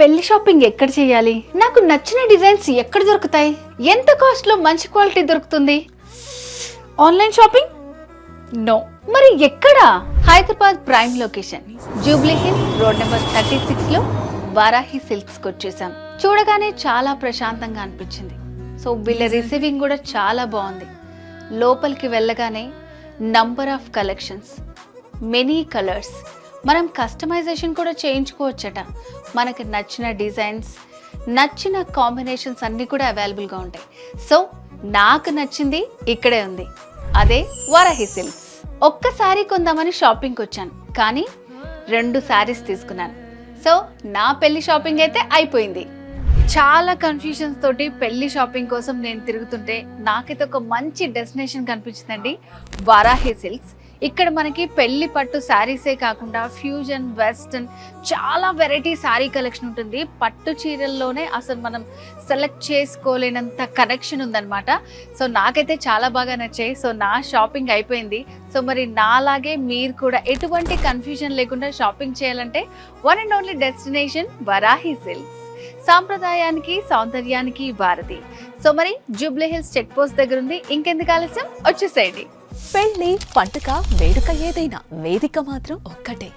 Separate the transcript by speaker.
Speaker 1: పెళ్లి షాపింగ్ ఎక్కడ చేయాలి? నాకు నచ్చిన డిజైన్స్ ఎక్కడ దొరుకుతాయి? ఎంత కాస్ట్ లో మంచి క్వాలిటీ దొరుకుతుంది? Online shopping? నో. మరి ఎక్కడ? Hyderabad prime location Jubilee hills road number 36 లో వారాహి సిల్క్స్ కి వచ్చేసాం. చూడగానే చాలా ప్రశాంతంగా అనిపించింది. సో వీళ్ళ రిసీవింగ్ కూడా చాలా బాగుంది. లోపలికి వెళ్ళగానే number of collections, many colours, మనం కస్టమైజేషన్ కూడా చేయించుకోవచ్చట. మనకు నచ్చిన డిజైన్స్, నచ్చిన కాంబినేషన్స్ అన్నీ కూడా అవైలబుల్గా ఉంటాయి. సో నాకు నచ్చింది ఇక్కడే ఉంది, అదే వారాహి సిల్క్స్. ఒక్క శారీ కొందామని షాపింగ్కి వచ్చాను, కానీ 2 శారీస్ తీసుకున్నాను. సో నా పెళ్లి షాపింగ్ అయితే అయిపోయింది. చాలా కన్ఫ్యూజన్స్ తోటి పెళ్లి షాపింగ్ కోసం నేను తిరుగుతుంటే నాకైతే ఒక మంచి డెస్టినేషన్ కనిపించిందండి, వారాహి సిల్క్స్. ఇక్కడ మనకి పెళ్లి పట్టు శారీసే కాకుండా ఫ్యూజన్, వెస్టర్న్ చాలా వెరైటీ శారీ కలెక్షన్ ఉంటుంది. పట్టు చీరల్లోనే అసలు మనం సెలెక్ట్ చేసుకోలేనంత కలెక్షన్ ఉందన్నమాట. సో నాకైతే చాలా బాగా నచ్చాయి. సో నా షాపింగ్ అయిపోయింది. సో మరి నాలాగే మీరు కూడా ఎటువంటి కన్ఫ్యూజన్ లేకుండా షాపింగ్ చేయాలంటే one and only destination Varahi silks. సాంప్రదాయానికి, సౌందర్యానికి వారధి. సో మరి జూబ్లీ హిల్స్ చెక్ పోస్ట్ దగ్గర ఉంది. ఇంకెందుకు ఆలస్యం, వచ్చేసేయండి.
Speaker 2: పెళ్లి, పండుగ, వేడుక ఏదైనా వేదిక మాత్రం ఒక్కటే.